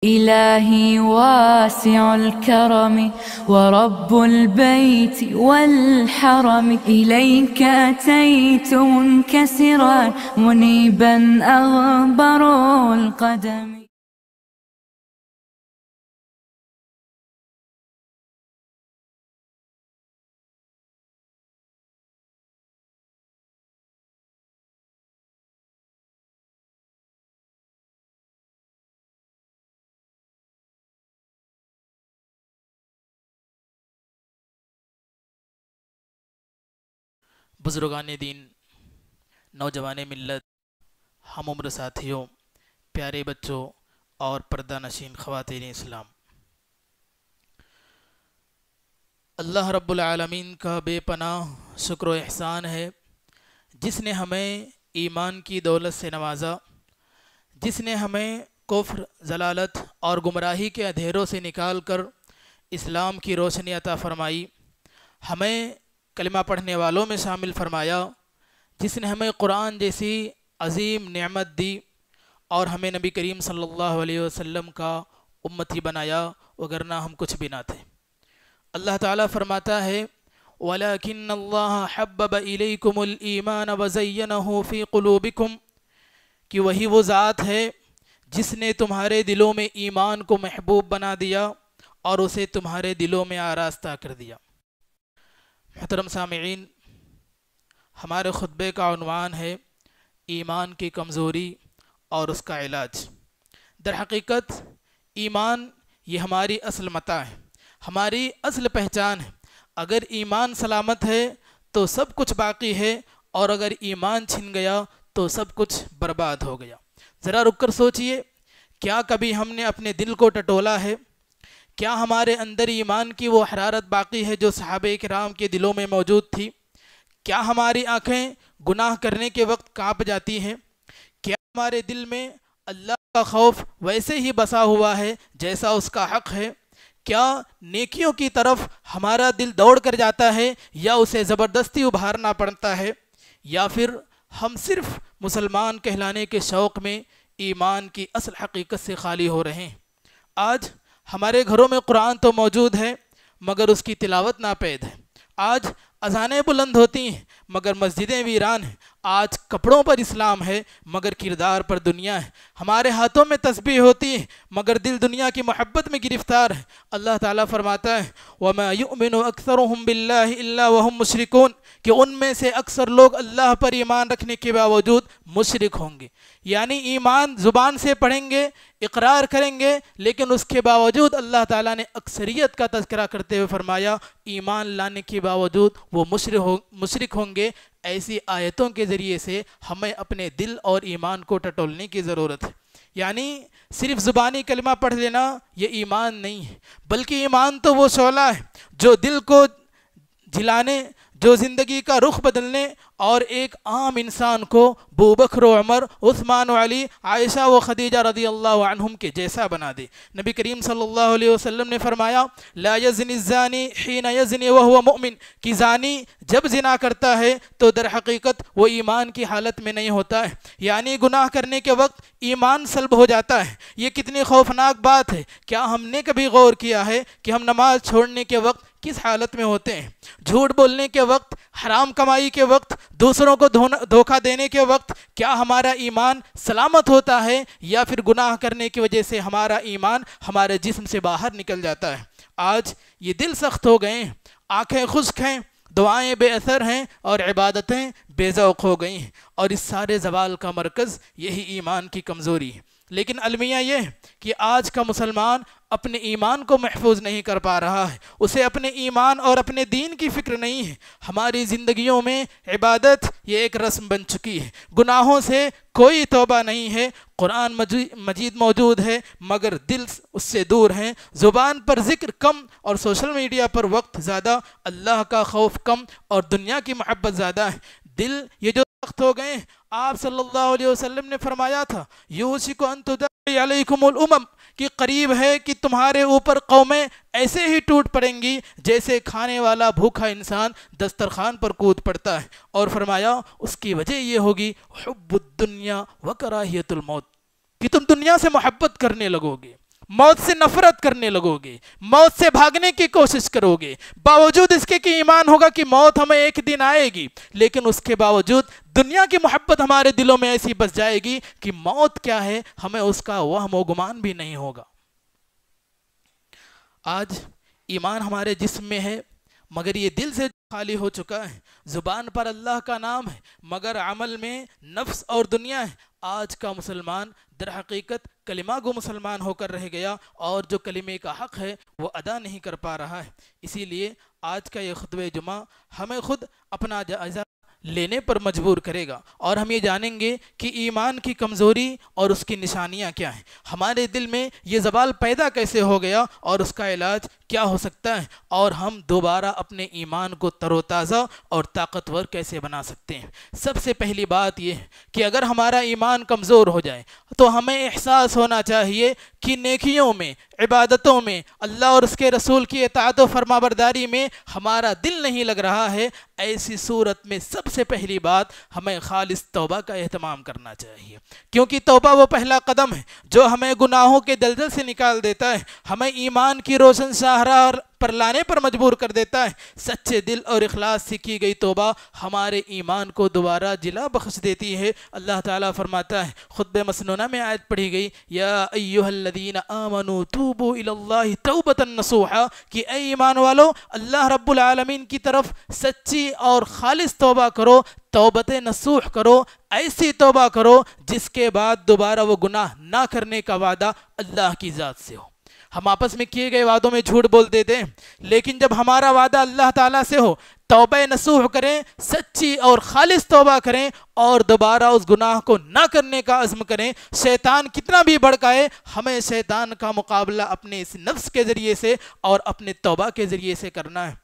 إلهي واسع الكرم ورب البيت والحرم، إليك أتيت منكسرا منيبا أغبر القدم. بزرگان دین، نوجوان ملت، ہم عمر ساتھیوں، پیارے بچوں اور پردہ نشین خواتین اسلام، اللہ رب العالمین کا بے پناہ شکر و احسان ہے جس نے ہمیں ایمان کی دولت سے نوازا، جس نے ہمیں کفر، ضلالت اور گمراہی کے اندھیروں سے نکال کر اسلام کی روشنی عطا فرمائی، ہمیں کلمہ پڑھنے والوں میں شامل فرمایا، جس نے ہمیں قرآن جیسی عظیم نعمت دی اور ہمیں نبی کریم صلی اللہ علیہ وسلم کا امتی بنایا، وگرنہ ہم کچھ بھی نہ تھے۔ اللہ تعالیٰ فرماتا ہے وَلَكِنَّ اللَّهَ حَبَّبَ إِلَيْكُمُ الْإِيمَانَ وَزَيَّنَهُ فِي قُلُوبِكُمْ، کہ وہی وہ ذات ہے جس نے تمہارے دلوں میں ایمان کو محبوب بنا دیا اور اسے تمہارے دلوں میں آراستہ کر دیا۔ محترم سامعین، ہمارے خطبے کا عنوان ہے ایمان کی کمزوری اور اس کا علاج۔ در حقیقت ایمان یہ ہماری اصل متاع ہے، ہماری اصل پہچان ہے۔ اگر ایمان سلامت ہے تو سب کچھ باقی ہے، اور اگر ایمان چھن گیا تو سب کچھ برباد ہو گیا۔ ذرا رک کر سوچئے، کیا کبھی ہم نے اپنے دل کو ٹٹولا ہے؟ کیا ہمارے اندر ایمان کی وہ حرارت باقی ہے جو صحابہ کرام کے دلوں میں موجود تھی؟ کیا ہماری آنکھیں گناہ کرنے کے وقت کانپ جاتی ہیں؟ کیا ہمارے دل میں اللہ کا خوف ویسے ہی بسا ہوا ہے جیسا اس کا حق ہے؟ کیا نیکیوں کی طرف ہمارا دل دوڑ کر جاتا ہے یا اسے زبردستی ابھارنا پڑتا ہے؟ یا پھر ہم صرف مسلمان کہلانے کے شوق میں ایمان کی اصل حقیقت سے خالی ہو رہے ہیں؟ آج ہمارے گھروں میں قرآن تو موجود ہے مگر اس کی تلاوت ناپید ہے۔ آج اذانیں بلند ہوتی ہیں مگر مسجدیں ویران ہیں۔ آج کپڑوں پر اسلام ہے مگر کردار پر دنیا ہے۔ ہمارے ہاتھوں میں تسبیح ہوتی ہے مگر دل دنیا کی محبت میں گرفتار ہے۔ اللہ تعالیٰ فرماتا ہے وَمَا يُؤْمِنُ أَكْثَرُهُمْ بِاللَّهِ إِلَّا وَهُمْ مُشْرِكُونَ، کہ ان میں سے اکثر لوگ اللہ پر ایمان رکھنے کے باوجود مشرک ہوں گے۔ یعنی ایمان زبان سے پڑھیں گے، اقرار کریں گے، لیکن اس کے باوجود اللہ تعالیٰ نے اکثریت کا تذکرہ کرتے ہوئے فرمایا ایمان لانے کے باوجود وہ مشرک ہوں گے۔ ایسی آیتوں کے ذریعے سے ہمیں اپنے دل اور ایمان کو ٹٹولنے کی ضرورت ہے۔ یعنی صرف زبانی کلمہ پڑھ لینا یہ ایمان نہیں ہے، بلکہ ایمان تو وہ شعلہ ہے جو دل کو جلانے، جو زندگی کا رخ بدلنے اور ایک عام انسان کو ابوبکر و عمر، عثمان و علی، عائشہ و خدیجہ رضی اللہ عنہم کے جیسا بنا دے۔ نبی کریم صلی اللہ علیہ وسلم نے فرمایا لا یزنی الزانی حین یزنی وہو مؤمن، کہ زانی جب زنا کرتا ہے تو در حقیقت وہ ایمان کی حالت میں نہیں ہوتا ہے، یعنی گناہ کرنے کے وقت ایمان سلب ہو جاتا ہے۔ یہ کتنی خوفناک بات ہے۔ کیا ہم نے کبھی غور کیا ہے کہ ہم نماز چھوڑنے کے وقت کس حالت میں ہوتے ہیں؟ جھوٹ بولنے کے وقت، حرام کمائی کے وقت، دوسروں کو دھوکہ دینے کے وقت کیا ہمارا ایمان سلامت ہوتا ہے یا پھر گناہ کرنے کی وجہ سے ہمارا ایمان ہمارے جسم سے باہر نکل جاتا ہے؟ آج یہ دل سخت ہو گئے ہیں، آنکھیں خشک ہیں، دعائیں بے اثر ہیں اور عبادتیں بے ذوق ہو گئی ہیں، اور اس سارے زوال کا مرکز یہی ایمان کی کمزوری ہے۔ لیکن المیہ یہ ہے کہ آج کا مسلمان اپنے ایمان کو محفوظ نہیں کر پا رہا ہے، اسے اپنے ایمان اور اپنے دین کی فکر نہیں ہے۔ ہماری زندگیوں میں عبادت یہ ایک رسم بن چکی ہے، گناہوں سے کوئی توبہ نہیں ہے، قرآن مجید موجود ہے مگر دل اس سے دور ہیں، زبان پر ذکر کم اور سوشل میڈیا پر وقت زیادہ، اللہ کا خوف کم اور دنیا کی محبت زیادہ ہے۔ دل یہ جو سخت ہو گئے ہیں، آپ صلی اللہ علیہ وسلم نے فرمایا تھا یوشک ان تداعی علیکم الامم، کہ قریب ہے کہ تمہارے اوپر قومیں ایسے ہی ٹوٹ پڑیں گی جیسے کھانے والا بھوکا انسان دسترخوان پر کود پڑتا ہے، اور فرمایا اس کی وجہ یہ ہوگی حب الدنیا وکراہیت الموت، کہ تم دنیا سے محبت کرنے لگو گے، موت سے نفرت کرنے لگو گے، موت سے بھاگنے کی کوشش کرو گے، باوجود اس کے کہ ایمان ہوگا کہ موت ہمیں ایک دن آئے گی، لیکن اس کے باوجود دنیا کی محبت ہمارے دلوں میں ایسی بس جائے گی کہ موت کیا ہے ہمیں اس کا وہم و گمان بھی نہیں ہوگا۔ آج ایمان ہمارے جسم میں ہے مگر یہ دل سے خالی ہو چکا ہے، زبان پر اللہ کا نام ہے مگر عمل میں نفس اور دنیا ہے۔ آج کا مسلمان در حقیقت کلمہ گو مسلمان ہو کر رہ گیا اور جو کلمے کا حق ہے وہ ادا نہیں کر پا رہا ہے۔ اسی لیے آج کا یہ خطبہ جمعہ ہمیں خود اپنا جائزہ لینے پر مجبور کرے گا، اور ہم یہ جانیں گے کہ ایمان کی کمزوری اور اس کی نشانیاں کیا ہیں، ہمارے دل میں یہ زوال پیدا کیسے ہو گیا اور اس کا علاج کیا ہو سکتا ہے، اور ہم دوبارہ اپنے ایمان کو تر و تازہ اور طاقتور کیسے بنا سکتے ہیں۔ سب سے پہلی بات یہ ہے کہ اگر ہمارا ایمان کمزور ہو جائے تو ہمیں احساس ہونا چاہیے کہ نیکیوں میں، عبادتوں میں، اللہ اور اس کے رسول کی اطاعت و فرمانبرداری میں ہمارا دل نہیں لگ رہا ہے۔ ایسی صورت میں سب سے پہلی بات ہمیں خالص توبہ کا اہتمام کرنا چاہیے، کیونکہ توبہ وہ پہلا قدم ہے جو ہمیں گناہوں کے دلدل سے نکال دیتا ہے، ہمیں ایمان کی روشن شاہراہ پر لانے پر مجبور کر دیتا ہے۔ سچے دل اور اخلاص سے کی گئی توبہ ہمارے ایمان کو دوبارہ جلا بخش دیتی ہے۔ اللہ تعالیٰ فرماتا ہے، خطبہ مسنونہ میں آیت پڑھی گئی، یا ایھا الذین آمنوا توبوا الی اللہ توبۃ نصوحا، کہ اے ایمان والو اللہ رب العالمین کی طرف سچی اور خالص توبہ کرو، توبت نصوح کرو، ایسی توبہ کرو جس کے بعد دوبارہ وہ گناہ نہ کرنے کا وعدہ اللہ کی ذات سے ہو۔ ہم آپس میں کیے گئے وعدوں میں جھوٹ بول دیتے ہیں، لیکن جب ہمارا وعدہ اللہ تعالیٰ سے ہو، توبہ نصوح کریں، سچی اور خالص توبہ کریں اور دوبارہ اس گناہ کو نہ کرنے کا عزم کریں۔ شیطان کتنا بھی بھڑکائے، ہمیں شیطان کا مقابلہ اپنے اس نفس کے ذریعے سے اور اپنے توبہ کے ذریعے سے کرنا ہے۔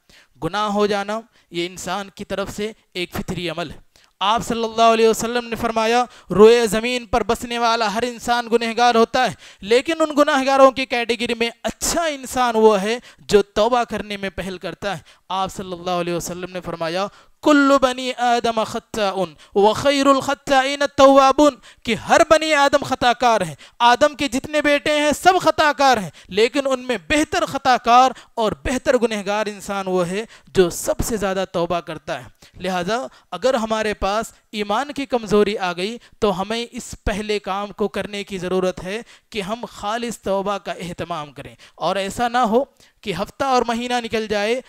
گناہ ہو جانا یہ انسان کی طرف سے ایک فطری عمل ہے۔ آپ صلی اللہ علیہ وسلم نے فرمایا، روئے زمین پر بسنے والا ہر انسان گنہگار ہوتا ہے، لیکن ان گنہگاروں کی کیٹیگری میں اچھا انسان وہ ہے جو توبہ کرنے میں پہل کرتا ہے۔ آپ صلی اللہ علیہ وسلم نے فرمایا، کل بنی آدم خطاء وخیر الخطائین التوابون، کہ ہر بنی آدم خطا کار ہے، آدم کے جتنے بیٹے ہیں سب خطا کار ہیں، لیکن ان میں بہتر خطا کار اور بہتر گنہگار انسان وہ ہے جو سب سے زیادہ توبہ کرتا ہے۔ لہٰذا اگر ہمارے پاس ایمان کی کمزوری آ گئی تو ہمیں اس پہلے کام کو کرنے کی ضرورت ہے کہ ہم خالص توبہ کا اہتمام کریں، اور ایسا نہ ہو کہ ہفتہ اور مہینہ نکل جائے،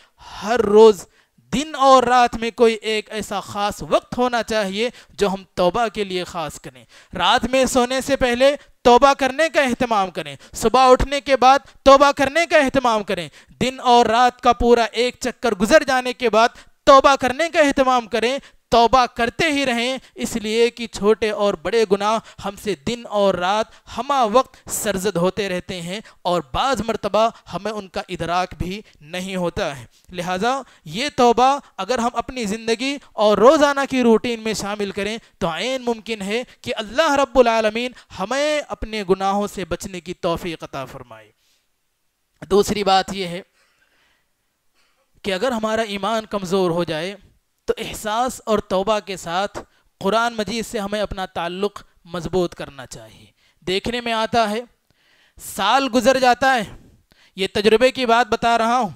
ہر روز دن اور رات میں کوئی ایک ایسا خاص وقت ہونا چاہیے جو ہم توبہ کے لیے خاص کریں۔ رات میں سونے سے پہلے توبہ کرنے کا اہتمام کریں، صبح اٹھنے کے بعد توبہ کرنے کا اہتمام کریں، دن اور رات کا پورا ایک چکر گزر جانے کے بعد توبہ کرنے کا اہتمام کریں۔ توبہ کرتے ہی رہیں، اس لیے کہ چھوٹے اور بڑے گناہ ہم سے دن اور رات ہمہ وقت سرزد ہوتے رہتے ہیں، اور بعض مرتبہ ہمیں ان کا ادراک بھی نہیں ہوتا ہے۔ لہٰذا یہ توبہ اگر ہم اپنی زندگی اور روزانہ کی روٹین میں شامل کریں تو عین ممکن ہے کہ اللہ رب العالمین ہمیں اپنے گناہوں سے بچنے کی توفیق عطا فرمائے۔ دوسری بات یہ ہے کہ اگر ہمارا ایمان کمزور ہو جائے تو احساس اور توبہ کے ساتھ قرآن مجید سے ہمیں اپنا تعلق مضبوط کرنا چاہیے۔ دیکھنے میں آتا ہے سال گزر جاتا ہے، یہ تجربے کی بات بتا رہا ہوں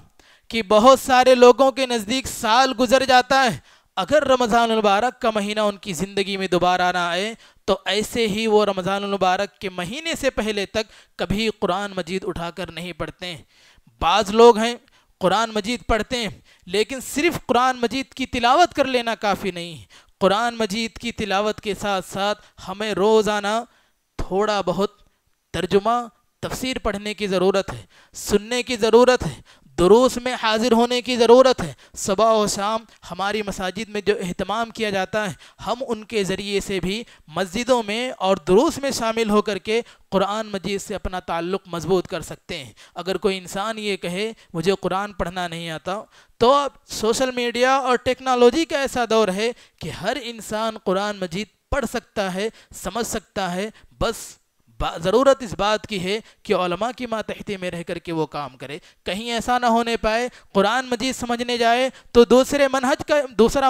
کہ بہت سارے لوگوں کے نزدیک سال گزر جاتا ہے، اگر رمضان المبارک کا مہینہ ان کی زندگی میں دوبارہ نہ آئے تو ایسے ہی وہ رمضان المبارک کے مہینے سے پہلے تک کبھی قرآن مجید اٹھا کر نہیں پڑھتے ہیں۔ بعض لوگ ہیں قرآن مجید پڑھتے ہیں، لیکن صرف قرآن مجید کی تلاوت کر لینا کافی نہیں ہے۔ قرآن مجید کی تلاوت کے ساتھ ساتھ ہمیں روزانہ تھوڑا بہت ترجمہ تفسیر پڑھنے کی ضرورت ہے، سننے کی ضرورت ہے، دروس میں حاضر ہونے کی ضرورت ہے۔ صبح و شام ہماری مساجد میں جو اہتمام کیا جاتا ہے، ہم ان کے ذریعے سے بھی مسجدوں میں اور دروس میں شامل ہو کر کے قرآن مجید سے اپنا تعلق مضبوط کر سکتے ہیں۔ اگر کوئی انسان یہ کہے مجھے قرآن پڑھنا نہیں آتا، تو اب سوشل میڈیا اور ٹیکنالوجی کا ایسا دور ہے کہ ہر انسان قرآن مجید پڑھ سکتا ہے، سمجھ سکتا ہے، بس ضرورت اس بات کی ہے کہ علماء کی ماتحتی میں رہ کر کے وہ کام کرے۔ کہیں ایسا نہ ہونے پائے قرآن مجید سمجھنے جائے تو دوسرا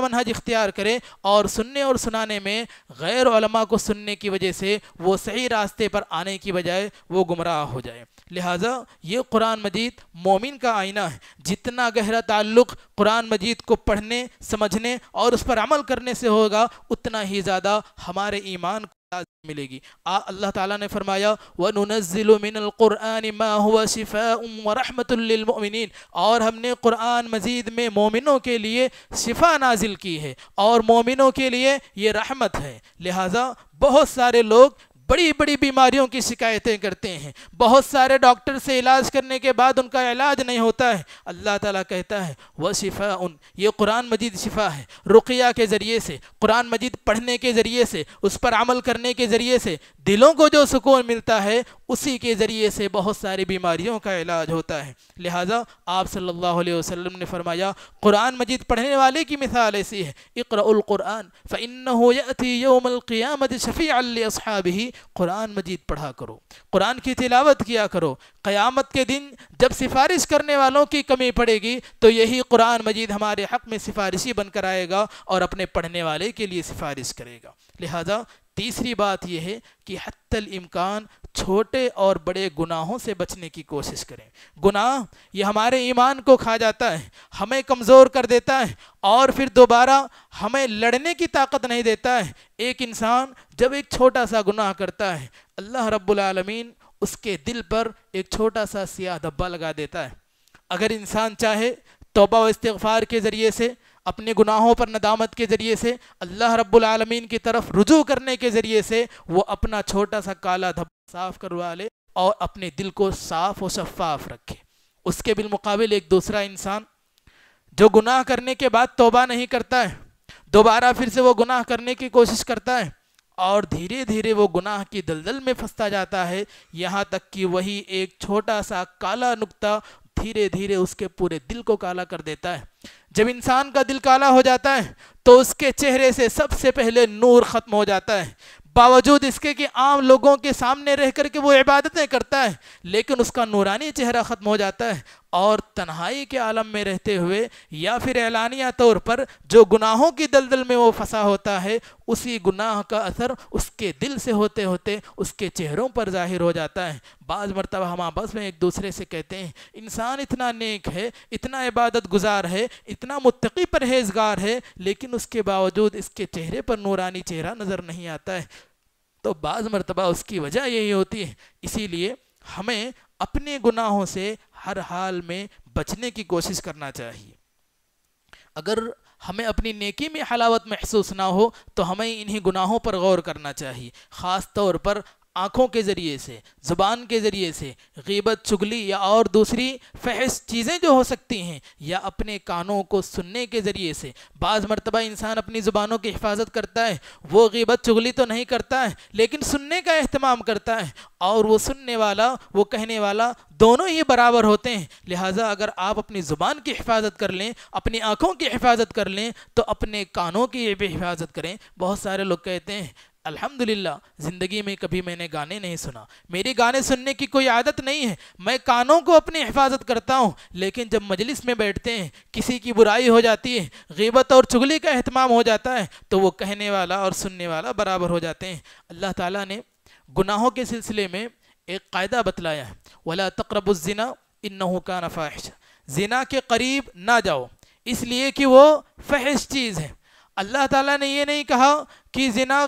منہج اختیار کرے، اور سننے اور سنانے میں غیر علماء کو سننے کی وجہ سے وہ صحیح راستے پر آنے کی بجائے وہ گمراہ ہو جائے۔ لہٰذا یہ قرآن مجید مومن کا آئینہ ہے. جتنا گہرا تعلق قرآن مجید کو پڑھنے سمجھنے اور اس پر عمل کرنے سے ہوگا اتنا ہی زیادہ ہمارے ایمان کو ملے گی. اللہ تعالیٰ نے فرمایا وَنُنَزِّلُ مِنَ الْقُرْآنِ مَا هُوَ شِفَاءٌ وَرَحْمَةٌ لِّلْمُؤْمِنِينَ, اور ہم نے قرآن مجید میں مومنوں کے لیے شفا نازل کی ہے اور مومنوں کے لیے یہ رحمت ہے. لہٰذا بہت سارے لوگ بڑی بڑی بیماریوں کی شکایتیں کرتے ہیں, بہت سارے ڈاکٹر سے علاج کرنے کے بعد ان کا علاج نہیں ہوتا ہے. اللہ تعالیٰ کہتا ہے وَشِفَاءٌ, یہ قرآن مجید شفا ہے. رقیہ کے ذریعے سے, قرآن مجید پڑھنے کے ذریعے سے, اس پر عمل کرنے کے ذریعے سے دلوں کو جو سکون ملتا ہے اسی کے ذریعے سے بہت ساری بیماریوں کا علاج ہوتا ہے. لہٰذا آپ صلی اللہ علیہ وسلم نے فرمایا قرآن مجید پڑھنے والے کی مثال ایسی ہے, اقرأوا القرآن فإنه يأتي يوم القيامة شفيعا لأصحابه, قرآن مجید پڑھا کرو, قرآن کی تلاوت کیا کرو. قیامت کے دن جب سفارش کرنے والوں کی کمی پڑے گی تو یہی قرآن مجید ہمارے حق میں سفارشی بن کر آئے گا اور اپنے پڑھنے والے کے لیے سفارش کرے گا. لہٰذا تیسری بات یہ ہے کہ حتی الامکان چھوٹے اور بڑے گناہوں سے بچنے کی کوشش کریں. گناہ یہ ہمارے ایمان کو کھا جاتا ہے, ہمیں کمزور کر دیتا ہے اور پھر دوبارہ ہمیں لڑنے کی طاقت نہیں دیتا ہے. ایک انسان جب ایک چھوٹا سا گناہ کرتا ہے اللہ رب العالمین اس کے دل پر ایک چھوٹا سا سیاہ دھبا لگا دیتا ہے. اگر انسان چاہے توبہ و استغفار کے ذریعے سے, اپنے گناہوں پر ندامت کے ذریعے سے, اللہ رب العالمین کی طرف رجوع کرنے کے ذریعے سے وہ اپنا چھوٹا سا کالا دھبا صاف کروا لے اور اپنے دل کو صاف و شفاف رکھے. اس کے بالمقابل ایک دوسرا انسان جو گناہ کرنے کے بعد توبہ نہیں کرتا ہے, دوبارہ پھر سے وہ گناہ کرنے کی کوشش کرتا ہے اور دھیرے دھیرے وہ گناہ کی دلدل میں پھنستا جاتا ہے, یہاں تک کہ وہی ایک چھوٹا سا کالا نقطہ دھیرے دھیرے اس کے پورے دل کو کالا کر دیتا ہے. جب انسان کا دل کالا ہو جاتا ہے تو اس کے چہرے سے سب سے پہلے نور ختم ہو جاتا ہے. باوجود اس کے کہ عام لوگوں کے سامنے رہ کر کے وہ عبادتیں کرتا ہے لیکن اس کا نورانی چہرہ ختم ہو جاتا ہے, اور تنہائی کے عالم میں رہتے ہوئے یا پھر اعلانیہ طور پر جو گناہوں کی دلدل میں وہ پھنسا ہوتا ہے اسی گناہ کا اثر اس کے دل سے ہوتے ہوتے اس کے چہروں پر ظاہر ہو جاتا ہے. بعض مرتبہ ہم آپس میں ایک دوسرے سے کہتے ہیں انسان اتنا نیک ہے, اتنا عبادت گزار ہے, اتنا متقی پرہیزگار ہے, لیکن اس کے باوجود اس کے چہرے پر نورانی چہرہ نظر نہیں آتا ہے. تو بعض مرتبہ اس کی وجہ یہی ہوتی ہے. اسی لیے ہمیں اپنے گناہوں سے ہر حال میں بچنے کی کوشش کرنا چاہیے. اگر ہمیں اپنی نیکی میں حلاوت محسوس نہ ہو تو ہمیں انہی گناہوں پر غور کرنا چاہیے, خاص طور پر آنکھوں کے ذریعے سے, زبان کے ذریعے سے غیبت, چغلی یا اور دوسری فحش چیزیں جو ہو سکتی ہیں, یا اپنے کانوں کو سننے کے ذریعے سے. بعض مرتبہ انسان اپنی زبانوں کی حفاظت کرتا ہے, وہ غیبت چغلی تو نہیں کرتا ہے لیکن سننے کا اہتمام کرتا ہے, اور وہ سننے والا وہ کہنے والا دونوں ہی برابر ہوتے ہیں. لہٰذا اگر آپ اپنی زبان کی حفاظت کر لیں, اپنی آنکھوں کی حفاظت کر لیں تو اپنے کانوں کی بھی حفاظت کریں. بہت سارے لوگ کہتے ہیں الحمدللہ زندگی میں کبھی میں نے گانے نہیں سنا, میری گانے سننے کی کوئی عادت نہیں ہے, میں کانوں کو اپنی حفاظت کرتا ہوں, لیکن جب مجلس میں بیٹھتے ہیں کسی کی برائی ہو جاتی ہے, غیبت اور چغلی کا اہتمام ہو جاتا ہے تو وہ کہنے والا اور سننے والا برابر ہو جاتے ہیں. اللہ تعالیٰ نے گناہوں کے سلسلے میں ایک قاعدہ بتلایا ہے, وَلَا تَقْرَبُوا الزِّنَا إِنَّهُ كَانَ فَاحِشًا, زنا کے قریب نہ جاؤ اس لیے کہ وہ فحش چیز ہے. اللہ تعالیٰ نے یہ نہیں کہا کہ زنا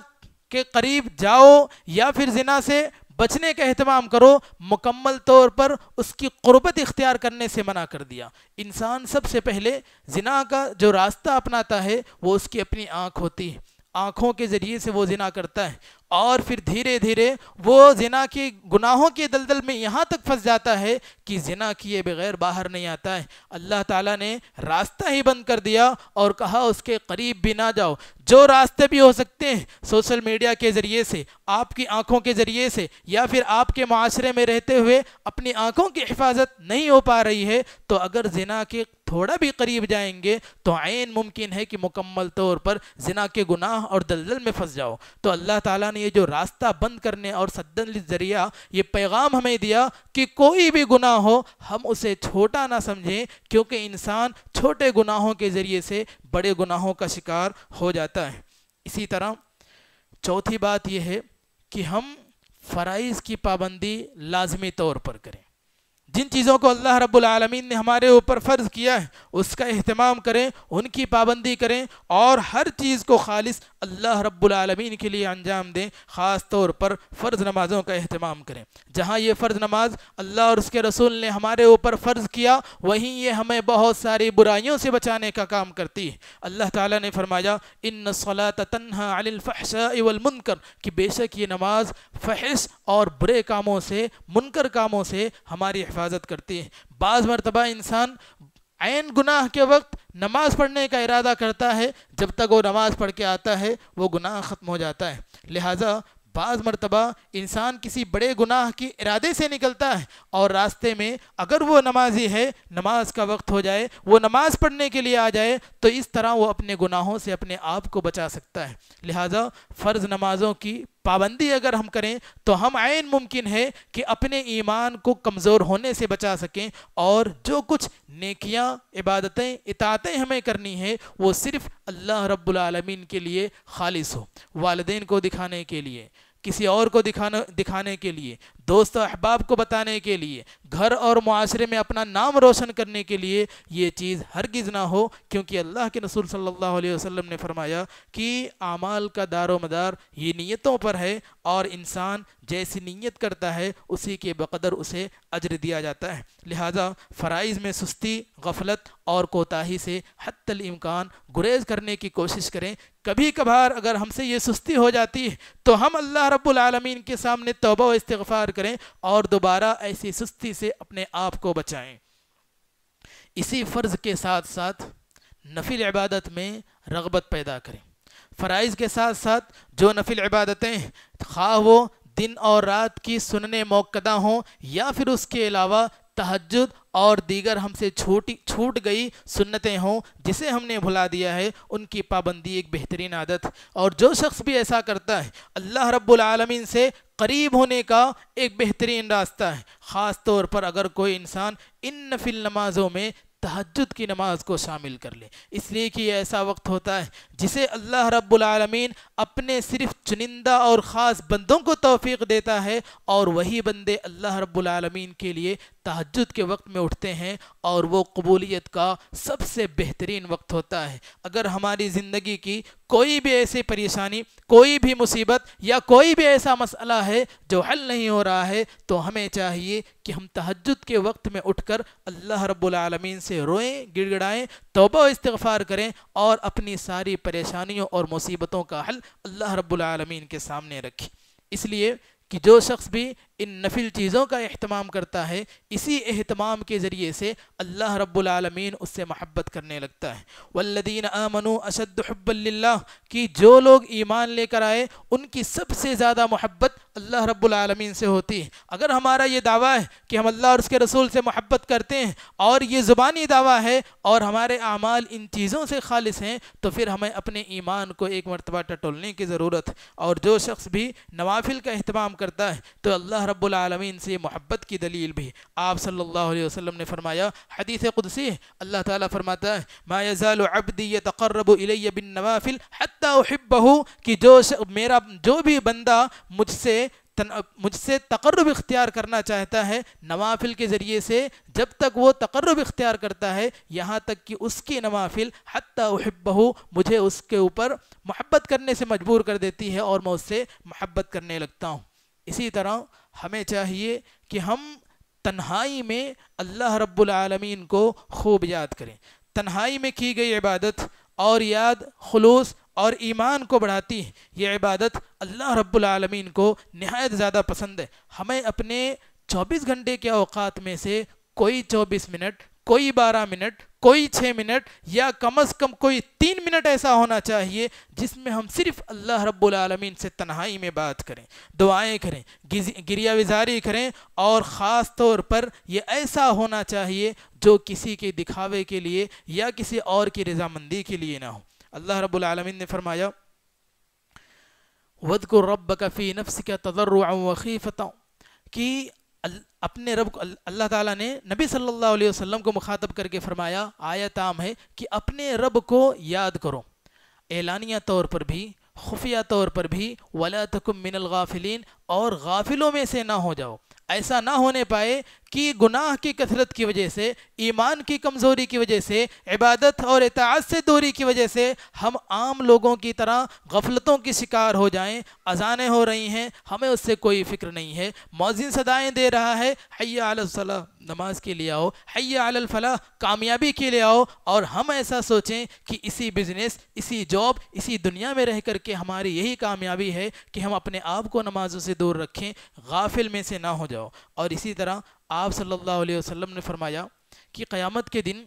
کے قریب جاؤ یا پھر زنا سے بچنے کا اہتمام کرو, مکمل طور پر اس کی قربت اختیار کرنے سے منع کر دیا. انسان سب سے پہلے زنا کا جو راستہ اپناتا ہے وہ اس کی اپنی آنکھ ہوتی ہے, آنکھوں کے ذریعے سے وہ زنا کرتا ہے اور پھر دھیرے دھیرے وہ زنا کی گناہوں کی دلدل میں یہاں تک پھنس جاتا ہے کہ زنا کیے بغیر باہر نہیں آتا ہے. اللہ تعالیٰ نے راستہ ہی بند کر دیا اور کہا اس کے قریب بھی نہ جاؤ. جو راستے بھی ہو سکتے ہیں سوشل میڈیا کے ذریعے سے, آپ کی آنکھوں کے ذریعے سے, یا پھر آپ کے معاشرے میں رہتے ہوئے اپنی آنکھوں کی حفاظت نہیں ہو پا رہی ہے, تو اگر زنا کے تھوڑا بھی قریب جائیں گے تو عین ممکن ہے کہ مکمل طور پر زنا کے گناہ اور دلدل میں پھنس جاؤ. تو اللہ تعالیٰ نے یہ جو راستہ بند کرنے اور سدن للذریعہ یہ پیغام ہمیں دیا کہ کوئی بھی گناہ ہو ہم اسے چھوٹا نہ سمجھیں, کیونکہ انسان چھوٹے گناہوں کے ذریعے سے بڑے گناہوں کا شکار ہو جاتا ہے. اسی طرح چوتھی بات یہ ہے کہ ہم فرائض کی پابندی لازمی طور پر کریں. جن چیزوں کو اللہ رب العالمین نے ہمارے اوپر فرض کیا ہے اس کا اہتمام کریں، ان کی پابندی کریں، اور ہر چیز کو خالص اللہ رب العالمین کے لیے انجام دیں۔ خاص طور پر فرض نمازوں کا اہتمام کریں۔ جہاں یہ فرض نماز اللہ اور اس کے رسول نے ہمارے اوپر فرض کیا، وہیں یہ ہمیں بہت ساری برائیوں سے بچانے کا کام کرتی ہے۔ اللہ تعالیٰ نے فرمایا ان الصلاۃ تنہی عن الفحشاء والمنکر، کہ بے شک یہ نماز فحش اور برے کاموں سے، منکر کاموں سے ہماری حفاظت کرتی ہے۔ بعض مرتبہ انسان عین گناہ کے وقت نماز پڑھنے کا ارادہ کرتا ہے، جب تک وہ نماز پڑھ کے آتا ہے وہ گناہ ختم ہو جاتا ہے۔ لہٰذا بعض مرتبہ انسان کسی بڑے گناہ کی ارادے سے نکلتا ہے، اور راستے میں اگر وہ نمازی ہے، نماز کا وقت ہو جائے، وہ نماز پڑھنے کے لیے آ جائے، تو اس طرح وہ اپنے گناہوں سے اپنے آپ کو بچا سکتا ہے۔ لہٰذا فرض نمازوں کی پابندی اگر ہم کریں تو ہم عین ممکن ہے کہ اپنے ایمان کو کمزور ہونے سے بچا سکیں، اور جو کچھ نیکیاں، عبادتیں، اطاعتیں ہمیں کرنی ہیں وہ صرف اللہ رب العالمین کے لیے خالص ہو، والدین کو دکھانے کے لیے، کسی اور کو دکھانے کے لیے، دوست و احباب کو بتانے کے لیے، گھر اور معاشرے میں اپنا نام روشن کرنے کے لیے یہ چیز ہرگز نہ ہو، کیونکہ اللہ کے رسول صلی اللہ علیہ وسلم نے فرمایا کہ اعمال کا دار و مدار یہ نیتوں پر ہے، اور انسان جیسی نیت کرتا ہے اسی کے بقدر اسے اجر دیا جاتا ہے۔ لہٰذا فرائض میں سستی، غفلت اور کوتاہی سے حتی الامکان گریز کرنے کی کوشش کریں۔ کبھی کبھار اگر ہم سے یہ سستی ہو جاتی ہے تو ہم اللہ رب العالمین کے سامنے توبہ و استغفار کریں اور دوبارہ ایسی سستی سے اپنے آپ کو بچائیں۔ اسی فرض کے ساتھ ساتھ نفل عبادت میں رغبت پیدا کریں۔ فرائض کے ساتھ ساتھ جو نفل عبادتیں، خواہ وہ دن اور رات کی سننے موقدہ ہوں یا پھر اس کے علاوہ تہجد اور دیگر ہم سے چھوٹ گئی سنتیں ہوں جسے ہم نے بھلا دیا ہے، ان کی پابندی ایک بہترین عادت، اور جو شخص بھی ایسا کرتا ہے اللہ رب العالمین سے قریب ہونے کا ایک بہترین راستہ ہے۔ خاص طور پر اگر کوئی انسان ان نفل نمازوں میں تہجد کی نماز کو شامل کر لے، اس لیے کہ یہ ایسا وقت ہوتا ہے جسے اللہ رب العالمین اپنے صرف چنندہ اور خاص بندوں کو توفیق دیتا ہے، اور وہی بندے اللہ رب العالمین کے لیے تہجد کے وقت میں اٹھتے ہیں، اور وہ قبولیت کا سب سے بہترین وقت ہوتا ہے۔ اگر ہماری زندگی کی کوئی بھی ایسی پریشانی، کوئی بھی مصیبت یا کوئی بھی ایسا مسئلہ ہے جو حل نہیں ہو رہا ہے، تو ہمیں چاہیے کہ ہم تہجد کے وقت میں اٹھ کر اللہ رب العالمین سے روئیں، گڑ گڑائیں، توبہ و استغفار کریں، اور اپنی ساری پریشانیوں اور مصیبتوں کا حل اللہ رب العالمین کے سامنے رکھیں۔ اس لیے کہ جو شخص بھی ان نفل چیزوں کا اہتمام کرتا ہے، اسی اہتمام کے ذریعے سے اللہ رب العالمین اس سے محبت کرنے لگتا ہے۔ والذین آمنوا اشد حبا للہ، کہ جو لوگ ایمان لے کر آئے ان کی سب سے زیادہ محبت اللہ رب العالمین سے ہوتی ہے۔ اگر ہمارا یہ دعویٰ ہے کہ ہم اللہ اور اس کے رسول سے محبت کرتے ہیں، اور یہ زبانی دعویٰ ہے، اور ہمارے اعمال ان چیزوں سے خالص ہیں، تو پھر ہمیں اپنے ایمان کو ایک مرتبہ ٹٹولنے کی ضرورت ہے۔ اور جو شخص بھی نوافل کا اہتمام کرتا ہے تو اللہ رب العالمین سے محبت کی دلیل بھی۔ آپ صلی اللہ علیہ وسلم نے فرمایا، حدیث قدسی ہے، اللہ تعالیٰ فرماتا ہے ما یزال عبدی یتقرب الی بالنوافل حتی احبہ، کہ جو بھی بندہ مجھ سے تقرب اختیار کرنا چاہتا ہے نوافل کے ذریعے سے، جب تک وہ تقرب اختیار کرتا ہے یہاں تک کہ اس کی نوافل حتی احبہ مجھے اس کے اوپر محبت کرنے سے مجبور کر دیتی ہے، اور میں اس سے محبت کرنے لگتا ہوں۔ اسی طرح ہمیں چاہیے کہ ہم تنہائی میں اللہ رب العالمین کو خوب یاد کریں۔ تنہائی میں کی گئی عبادت اور یاد خلوص اور ایمان کو بڑھاتی ہے۔ یہ عبادت اللہ رب العالمین کو نہایت زیادہ پسند ہے۔ ہمیں اپنے 24 گھنٹے کے اوقات میں سے کوئی 24 منٹ، کوئی 12 منٹ، کوئی 6 منٹ، یا کم از کم کوئی 3 منٹ ایسا ہونا چاہیے جس میں ہم صرف اللہ رب العالمین سے تنہائی میں بات کریں، دعائیں کریں، گریہ وزاری کریں، اور خاص طور پر یہ ایسا ہونا چاہیے جو کسی کے دکھاوے کے لیے یا کسی اور کی رضامندی کے لیے نہ ہو۔ اللہ رب العالمین نے فرمایا وَاذْكُرْ رَبَّكَ فِي نَفْسِكَ تَضَرُّعًا وَخِيفَةً، کہ اپنے رب کو اللہ تعالیٰ نے نبی صلی اللہ علیہ وسلم کو مخاطب کر کے فرمایا، آیت عام ہے کہ اپنے رب کو یاد کرو، اعلانیہ طور پر بھی، خفیہ طور پر بھی، وَلَا تَكُن مِّنَ الْغَافِلِينَ، اور غافلوں میں سے نہ ہو جاؤ۔ ایسا نہ ہونے پائے کہ گناہ کی کثرت کی وجہ سے، ایمان کی کمزوری کی وجہ سے، عبادت اور اطاعت سے دوری کی وجہ سے ہم عام لوگوں کی طرح غفلتوں کی شکار ہو جائیں۔ اذانیں ہو رہی ہیں، ہمیں اس سے کوئی فکر نہیں ہے، مؤذن صدائیں دے رہا ہے، حی علی الصلاۃ، نماز کے لیے آؤ، حی علی الفلاح، کامیابی کے لیے آؤ، اور ہم ایسا سوچیں کہ اسی بزنس، اسی جاب، اسی دنیا میں رہ کر کے ہماری یہی کامیابی ہے کہ ہم اپنے آپ کو نمازوں سے دور رکھیں، غافل میں سے نہ ہو جاؤ۔ اور اسی طرح آپ صلی اللہ علیہ وسلم نے فرمایا کہ قیامت کے دن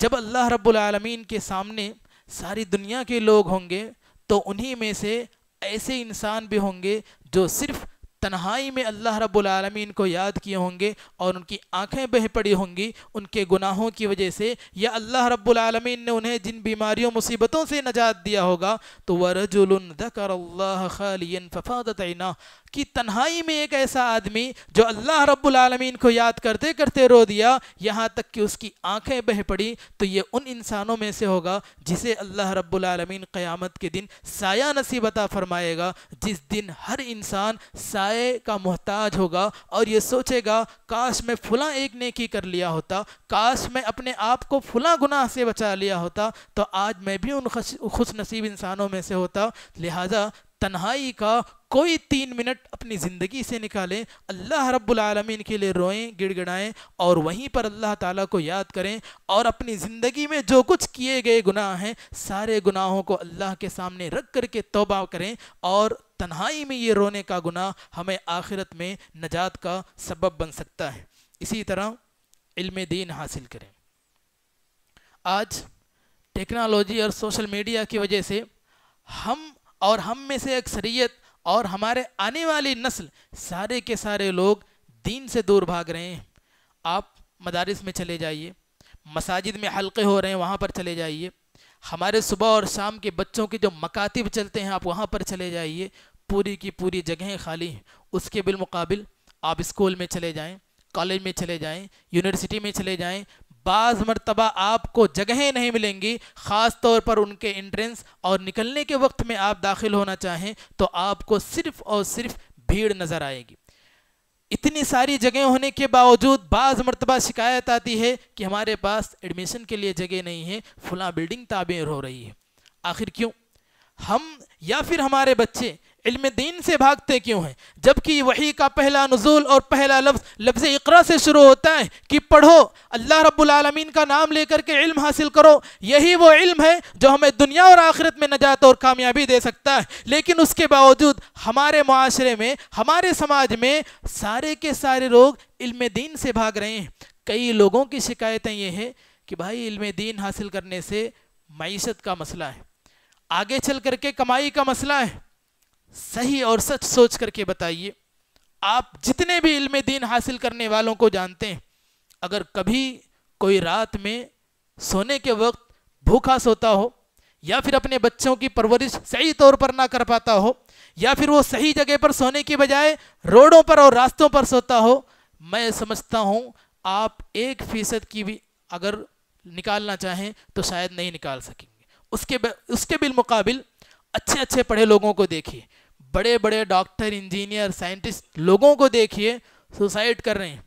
جب اللہ رب العالمین کے سامنے ساری دنیا کے لوگ ہوں گے تو انہی میں سے ایسے انسان بھی ہوں گے جو صرف تنہائی میں اللہ رب العالمین کو یاد کیے ہوں گے اور ان کی آنکھیں بہہ پڑی ہوں گی ان کے گناہوں کی وجہ سے، یا اللہ رب العالمین نے انہیں جن بیماریوں مصیبتوں سے نجات دیا ہوگا، تو وَرَجُلٌ ذَكَرَ اللَّهَ خَالِيًا فَفَاضَتْ عَيْنَاهُ، کہ تنہائی میں ایک ایسا آدمی جو اللہ رب العالمین کو یاد کرتے کرتے رو دیا یہاں تک کہ اس کی آنکھیں بہہ پڑی، تو یہ ان انسانوں میں سے ہوگا جسے اللہ رب العالمین قیامت کے دن سایہ نصیب عطا فرمائے گا، جس دن ہر انسان سایہ کا محتاج ہوگا اور یہ سوچے گا کاش میں فلاں ایک نیکی کر لیا ہوتا، کاش میں اپنے آپ کو فلاں گناہ سے بچا لیا ہوتا تو آج میں بھی ان خوش نصیب انسانوں میں سے ہوتا۔ لہٰذا تنہائی کا کوئی 3 منٹ اپنی زندگی سے نکالیں، اللہ رب العالمین کے لیے روئیں، گڑ گڑائیں، اور وہیں پر اللہ تعالیٰ کو یاد کریں، اور اپنی زندگی میں جو کچھ کیے گئے گناہ ہیں سارے گناہوں کو اللہ کے سامنے رکھ کر کے توبہ کریں، اور تنہائی میں یہ رونے کا گناہ ہمیں آخرت میں نجات کا سبب بن سکتا ہے۔ اسی طرح علم دین حاصل کریں۔ آج ٹیکنالوجی اور سوشل میڈیا کی وجہ سے ہم میں سے اکثریت اور ہمارے آنے والی نسل سارے کے سارے لوگ دین سے دور بھاگ رہے ہیں۔ آپ مدارس میں چلے جائیے، مساجد میں حلقے ہو رہے ہیں وہاں پر چلے جائیے، ہمارے صبح اور شام کے بچوں کے جو مکاتب چلتے ہیں آپ وہاں پر چلے جائیے، پوری کی پوری جگہیں خالی ہیں۔ اس کے بالمقابل آپ اسکول میں چلے جائیں، کالج میں چلے جائیں، یونیورسٹی میں چلے جائیں، بعض مرتبہ آپ کو جگہیں نہیں ملیں گی، خاص طور پر ان کے انٹرنس اور نکلنے کے وقت میں آپ داخل ہونا چاہیں تو آپ کو صرف اور صرف بھیڑ نظر آئے گی۔ اتنی ساری جگہیں ہونے کے باوجود بعض مرتبہ شکایت آتی ہے کہ ہمارے پاس ایڈمیشن کے لیے جگہ نہیں ہے، فلاں بلڈنگ تعمیر ہو رہی ہے۔ آخر کیوں؟ ہم یا پھر ہمارے بچے علم دین سے بھاگتے کیوں ہیں؟ جبکہ وحی کا پہلا نزول اور پہلا لفظ اقرا سے شروع ہوتا ہے کہ پڑھو، اللہ رب العالمین کا نام لے کر کے علم حاصل کرو، یہی وہ علم ہے جو ہمیں دنیا اور آخرت میں نجات اور کامیابی دے سکتا ہے۔ لیکن اس کے باوجود ہمارے معاشرے میں، ہمارے سماج میں سارے کے سارے لوگ علم دین سے بھاگ رہے ہیں۔ کئی لوگوں کی شکایتیں یہ ہے کہ بھائی علم دین حاصل کرنے سے معیشت کا مسئلہ ہے، آگے چل کر کے کمائی کا مسئلہ ہے۔ صحیح اور سچ سوچ کر کے بتائیے، آپ جتنے بھی علم دین حاصل کرنے والوں کو جانتے ہیں، اگر کبھی کوئی رات میں سونے کے وقت بھوکا سوتا ہو، یا پھر اپنے بچوں کی پرورش صحیح طور پر نہ کر پاتا ہو، یا پھر وہ صحیح جگہ پر سونے کی بجائے روڈوں پر اور راستوں پر سوتا ہو، میں سمجھتا ہوں آپ 1% کی بھی اگر نکالنا چاہیں تو شاید نہیں نکال سکیں گے۔ اس کے بالمقابل اچھے اچھے پڑھے لوگوں کو دیکھیے، بڑے بڑے ڈاکٹر، انجینئر، سائنٹسٹ لوگوں کو دیکھیے، سوسائڈ کر رہے ہیں،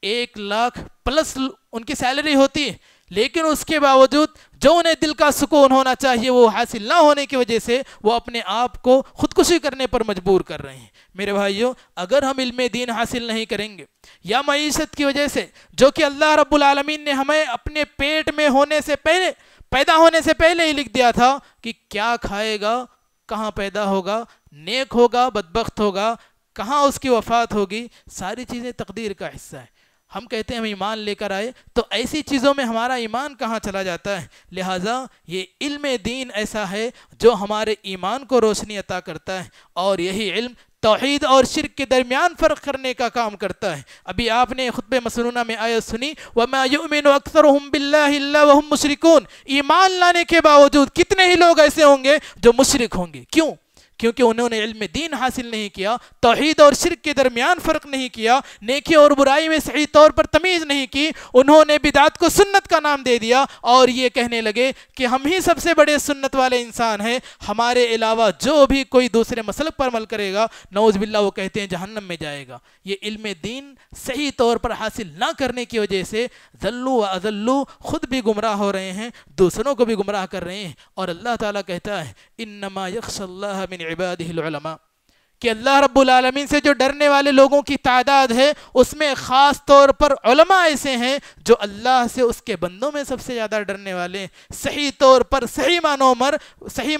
1 لاکھ پلس ان کی سیلری ہوتی ہے، لیکن اس کے باوجود جو انہیں دل کا سکون ہونا چاہیے وہ حاصل نہ ہونے کی وجہ سے وہ اپنے آپ کو خودکشی کرنے پر مجبور کر رہے ہیں۔ میرے بھائیوں، اگر ہم علم دین حاصل نہیں کریں گے یا معیشت کی وجہ سے، جو کہ اللہ رب العالمین نے ہمیں اپنے پیٹ میں ہونے سے پہلے، پیدا ہونے سے پہلے ہی لکھ دیا تھا کہ کیا کھائے گا، کہاں پیدا ہوگا، نیک ہوگا، بدبخت ہوگا، کہاں اس کی وفات ہوگی، ساری چیزیں تقدیر کا حصہ ہے۔ ہم کہتے ہیں ہم ایمان لے کر آئے، تو ایسی چیزوں میں ہمارا ایمان کہاں چلا جاتا ہے؟ لہٰذا یہ علم دین ایسا ہے جو ہمارے ایمان کو روشنی عطا کرتا ہے، اور یہی علم توحید اور شرک کے درمیان فرق کرنے کا کام کرتا ہے۔ ابھی آپ نے خطبہ مسنونہ میں آیت سنی، وَمَا يُؤْمِنُ أَكْثَرُهُمْ بِاللَّهِ إِلَّا وَهُمْ مُشْرِكُونَ، ایمان لانے کے باوجود کتنے ہی لوگ ایسے ہوں گے جو مشرک ہوں گے۔ کیوں؟ کیونکہ انہوں نے علم دین حاصل نہیں کیا، توحید اور شرک کے درمیان فرق نہیں کیا، نیکی اور برائی میں صحیح طور پر تمیز نہیں کی، انہوں نے بدعت کو سنت کا نام دے دیا اور یہ کہنے لگے کہ ہم ہی سب سے بڑے سنت والے انسان ہیں، ہمارے علاوہ جو بھی کوئی دوسرے مسلک پر عمل کرے گا نعوذ باللہ وہ کہتے ہیں جہنم میں جائے گا۔ یہ علم دین صحیح طور پر حاصل نہ کرنے کی وجہ سے ذلوا و اذلوا، خود بھی گمراہ ہو رہے ہیں، دوسروں کو بھی گمراہ کر رہے ہیں۔ اور اللہ تعالیٰ کہتا ہے انما یخشی اللہ من عبادہ العلماء، کہ اللہ رب العالمین سے جو ڈرنے والے لوگوں کی تعداد ہے اس میں خاص طور پر علماء ایسے ہیں جو اللہ سے اس کے بندوں میں سب سے زیادہ ڈرنے والے ہیں۔ صحیح طور پر صحیح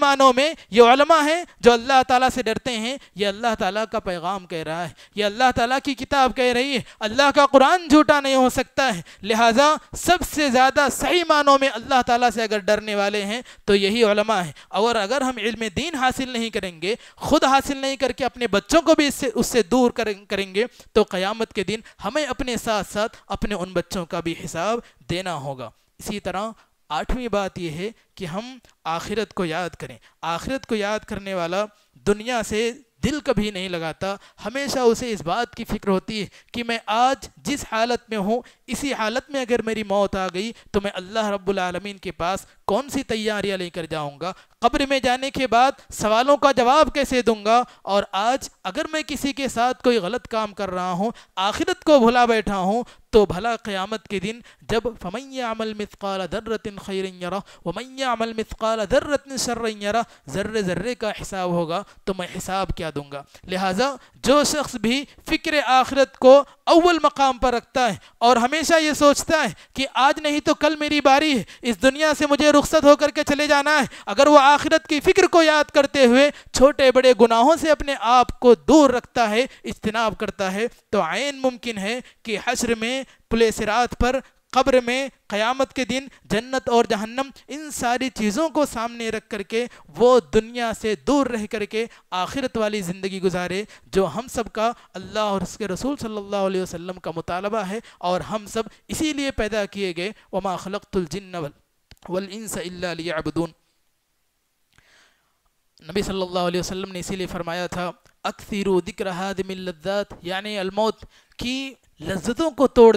معنوں میں یہ علماء ہیں جو اللہ تعالیٰ سے ڈرتے ہیں۔ یہ اللہ تعالیٰ کا پیغام کہہ رہا ہے، یہ اللہ تعالیٰ کی کتاب کہہ رہی ہے، اللہ کا قرآن جھوٹا نہیں ہو سکتا ہے، لہٰذا سب سے زیادہ صحیح معنوں میں اللہ تعالیٰ سے اگر ڈرنے والے ہیں تو یہی علماء ہیں۔ اور اگر ہم علم دین حاصل نہیں کریں گے، خود حاصل نہیں کر کے اپنے بچوں کو بھی اس سے دور کریں گے تو قیامت کے دن ہمیں اپنے ساتھ ساتھ اپنے ان بچوں کا بھی حساب دینا ہوگا۔ اسی طرح 8ویں بات یہ ہے کہ ہم آخرت کو یاد کریں۔ آخرت کو یاد کرنے والا دنیا سے دل کبھی نہیں لگاتا، ہمیشہ اسے اس بات کی فکر ہوتی ہے کہ میں آج جس حالت میں ہوں اسی حالت میں اگر میری موت آ گئی تو میں اللہ رب العالمین کے پاس کون سی تیاریاں لے کر جاؤں گا، قبر میں جانے کے بعد سوالوں کا جواب کیسے دوں گا۔ اور آج اگر میں کسی کے ساتھ کوئی غلط کام کر رہا ہوں، آخرت کو بھلا بیٹھا ہوں، تو بھلا قیامت کے دن جب فَمَن يَعْمَلْ مِثْقَالَ ذَرَّةٍ خَيْرٍ يَرَهُ وَمَن يَعْمَلْ مِثْقَالَ ذَرَّةٍ شَرًّا يَرَهُ، ذرے ذرے کا حساب ہوگا تو میں حساب کیا دوں گا۔ لہٰذا جو شخص بھی فکر آخرت کو اول مقام پر رکھتا ہے اور ہمیشہ یہ سوچتا ہے کہ آج نہیں تو کل میری باری ہے، اس دنیا سے مجھے رخصت ہو کر کے چلے جانا ہے، اگر وہ آخرت کی فکر کو یاد کرتے ہوئے چھوٹے بڑے گناہوں سے اپنے آپ کو دور رکھتا ہے، اجتناب کرتا ہے، تو عین ممکن ہے کہ حشر میں پل صراط پر، قبر میں، قیامت کے دن، جنت اور جہنم، ان ساری چیزوں کو سامنے رکھ کر کے وہ دنیا سے دور رہ کر کے آخرت والی زندگی گزارے جو ہم سب کا اللہ اور اس کے رسول صلی اللہ علیہ وسلم کا مطالبہ ہے، اور ہم سب اسی لیے پیدا کیے گئے۔ وما خلقت الجن والانس الا لیعبدون۔ نبی صلی اللہ علیہ وسلم نے اسی لیے فرمایا تھا اکثروا ذکر ہادم اللذات، یعنی الموت کی لذتوں کو توڑ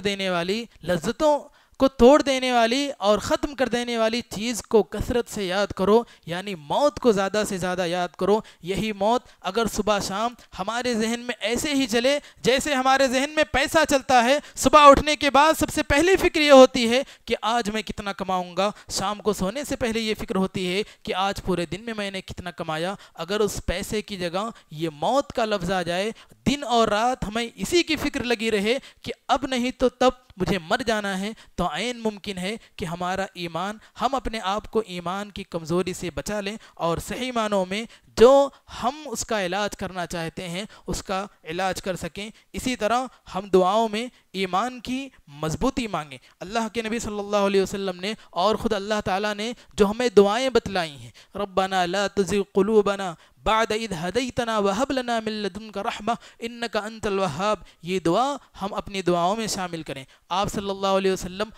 دینے والی اور ختم کر دینے والی چیز کو کثرت سے یاد کرو، یعنی موت کو زیادہ سے زیادہ یاد کرو۔ یہی موت اگر صبح شام ہمارے ذہن میں ایسے ہی چلے جیسے ہمارے ذہن میں پیسہ چلتا ہے، صبح اٹھنے کے بعد سب سے پہلی فکر یہ ہوتی ہے کہ آج میں کتنا کماؤں گا، شام کو سونے سے پہلے یہ فکر ہوتی ہے کہ آج پورے دن میں نے کتنا کمایا، اگر اس پیسے کی جگہ یہ موت کا لفظ آ جائے، دن اور رات ہمیں اسی کی فکر لگی رہے کہ اب نہیں تو تب مجھے مر جانا ہے، تو عین ممکن ہے کہ ہمارا ایمان، ہم اپنے آپ کو ایمان کی کمزوری سے بچا لیں اور صحیح معنوں میں جو ہم اس کا علاج کرنا چاہتے ہیں اس کا علاج کر سکیں۔ اسی طرح ہم دعاؤں میں ایمان کی مضبوطی مانگیں۔ اللہ کے نبی صلی اللہ علیہ وسلم نے اور خود اللہ تعالیٰ نے جو ہمیں دعائیں بتلائی ہیں، ربنا لا تزغ قلوبنا بعد اذ ہدیتنا وہب لنا من لدنک رحمہ انک انت الوہاب، یہ دعا ہم اپنی دعاؤں میں شامل کریں۔ آپ صلی اللہ علیہ وسلم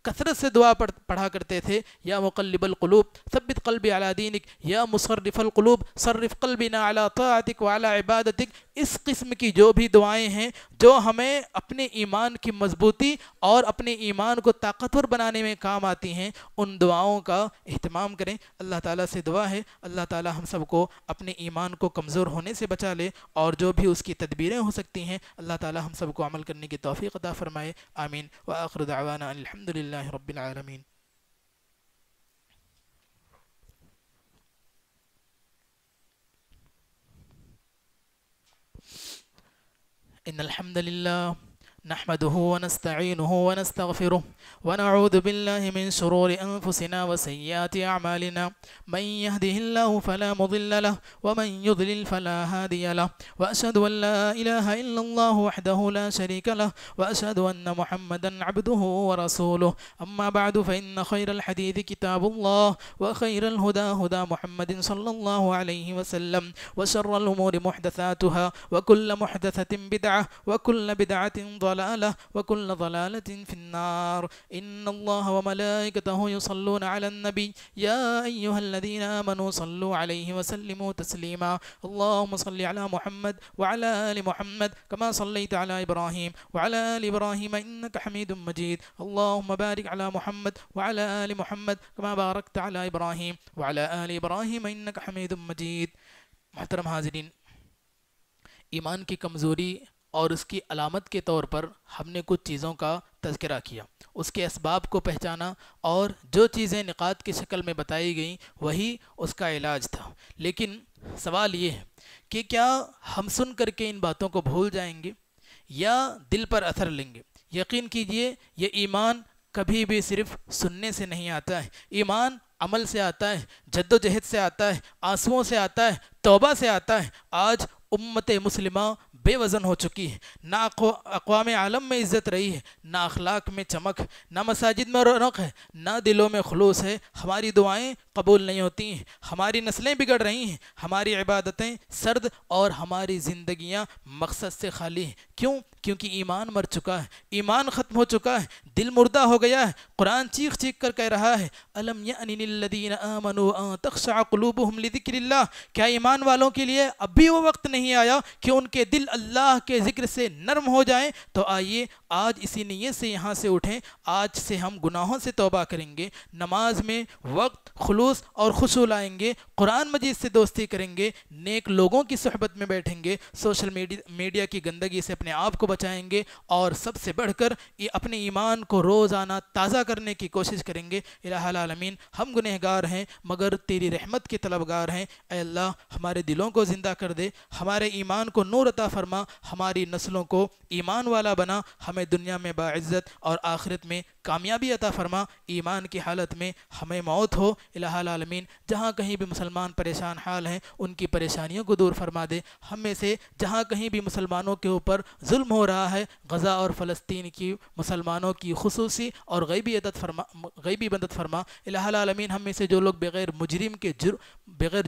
کثرت سے دعا پڑھا کرتے تھے، یا مقلب القلوب ثبت قلبی علی دینک، یا مصرف القلوب صرف قلبنا علی طاعتک وعلی عبادتک۔ اس قسم کی جو بھی دعائیں ہیں جو ہمیں اپنے ایمان کی مضبوطی اور اپنے ایمان کو طاقتور بنانے میں کام آتی ہیں، ان دعاؤں کا اہتمام کریں۔ اللہ تعالیٰ سے دعا ہے اللہ تعالیٰ ہم سب کو اپنے ایمان کو کمزور ہونے سے بچا لے، اور جو بھی اس کی تدبیریں ہو سکتی ہیں اللہ تعالیٰ ہم سب کو عمل کرنے کی توفیق عطا فرمائے، آمین۔ وآخر دعوانا الحمدللہ رب العالمین۔ ان الحمد للہ نحمده ونستعینه ونستغفره ونعوذ بالله من شرور انفسنا وسيئات اعمالنا، من يهده الله فلا مضل له ومن يضلل فلا هادي له، واشهد ان لا اله الا الله وحده لا شريك له، واشهد ان محمدا عبده ورسوله، اما بعد فان خير الحديث كتاب الله، وخير الهدى هدى محمد صلى الله عليه وسلم، وشر الامور محدثاتها، وكل محدثة بدعة، وكل بدعة ضلالة، ضلالة وكل ضلالة في النار. إن الله وملائكته يصلون على النبي يا أيها الذين آمنوا صلوا عليه وسلموا تسليما. اللهم صل على محمد وعلى آل محمد كما صليت على إبراهيم وعلى آل إبراهيم إنك حميد مجيد. اللهم بارك على محمد وعلى آل محمد كما باركت على إبراهيم وعلى آل إبراهيم إنك حميد مجيد. محترم حاضرین، ایمان کی کمزوری اور اس کی علامت کے طور پر ہم نے کچھ چیزوں کا تذکرہ کیا، اس کے اسباب کو پہچانا، اور جو چیزیں نقاط کی شکل میں بتائی گئیں وہی اس کا علاج تھا. لیکن سوال یہ ہے کہ کیا ہم سن کر کے ان باتوں کو بھول جائیں گے یا دل پر اثر لیں گے؟ یقین کیجئے یہ ایمان کبھی بھی صرف سننے سے نہیں آتا ہے. ایمان عمل سے آتا ہے، جد و جہد سے آتا ہے، آنسوؤں سے آتا ہے، توبہ سے آتا ہے. آج امت مسلمہ بے وزن ہو چکی ہے، نہ اقوام عالم میں عزت رہی ہے، نہ اخلاق میں چمک ہے، نہ مساجد میں رونق ہے، نہ دلوں میں خلوص ہے. ہماری دعائیں قبول نہیں ہوتی ہیں، ہماری نسلیں بگڑ رہی ہیں، ہماری عبادتیں سرد اور ہماری زندگیاں مقصد سے خالی ہیں. کیوں؟ کیونکہ ایمان مر چکا ہے، ایمان ختم ہو چکا ہے، دل مردہ ہو گیا ہے. قرآن چیخ چیخ کر کہہ رہا ہے الم یأن للذین آمنوا ان تخشع قلوبہم لذکر اللہ. کیا ایمان والوں کے لیے اب بھی وہ وقت نہیں آیا کہ ان کے دل اللہ کے ذکر سے نرم ہو جائیں؟ تو آئیے آج اسی نیت سے یہاں سے اٹھیں. آج سے ہم گناہوں سے توبہ کریں گے، نماز میں وقت، خلوص اور خشوع لائیں گے، قرآن مجید سے دوستی کریں گے، نیک لوگوں کی صحبت میں بیٹھیں گے، سوشل میڈیا کی گندگی سے اپنے آپ کو بچائیں گے، اور سب سے بڑھ کر اپنے ایمان کو روزانہ تازہ کرنے کی کوشش کریں گے. الہ العالمین، ہم گنہگار ہیں مگر تیری رحمت کے طلبگار ہیں. اے اللہ، ہمارے دلوں کو زندہ کر دے، ہمارے ایمان کو نور عطا فرما، ہماری نسلوں کو ایمان والا بنا، ہمیں دنیا میں باعزت اور آخرت میں کامیابی عطا فرما. ایمان کی حالت میں ہمیں موت ہو. الہ العالمین، جہاں کہیں بھی مسلمان پریشان حال ہیں ان کی پریشانیوں کو دور فرما دے. ہم میں سے جہاں کہیں بھی مسلمانوں کے اوپر ظلم ہو رہا ہے، غزہ اور فلسطین کی مسلمانوں کی خصوصی اور غیبی مدد فرما. الہ العالمین، ہم میں سے جو لوگ بغیر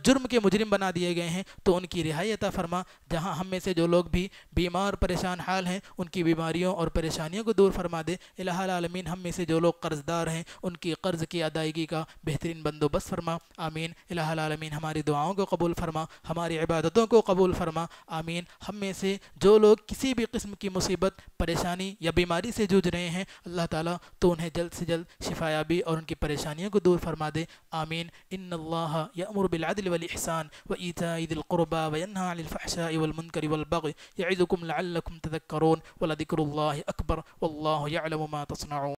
جرم کے مجرم بنا دیے گئے ہیں تو ان کی رہائی عطا فرما. جہاں ہم میں سے جو لوگ بھی بیمار پریشان حال ہیں ان کی بیماریوں اور پریشانیوں کو دور فرما دے. الہ العالمین، ہم میں سے جو لوگ قرض دار ہیں ان کی قرض کی ادائیگی کا بہترین بندوبست فرما. آمین. الہ العالمین، ہماری دعاؤں کو قبول فرما، ہماری عبادتوں کو قبول فرما. آمین. ہم میں سے جو لوگ کسی بھی قسم کی مصیبت، پریشانی یا بیماری سے جوجھ رہے ہیں، اللہ تعالیٰ تو انہیں جلد سے جلد شفا یابی اور ان کی پریشانیوں کو دور فرما دے. آمین. ان اللہ یأمر بالعدل والاحسان وایتاء ذی القربى وینہی عن الفحشاء والمنکر والبغی یعظکم لعلکم تذکرون ولذکر اللہ اکبر واللہ یعلم ما تصنعون.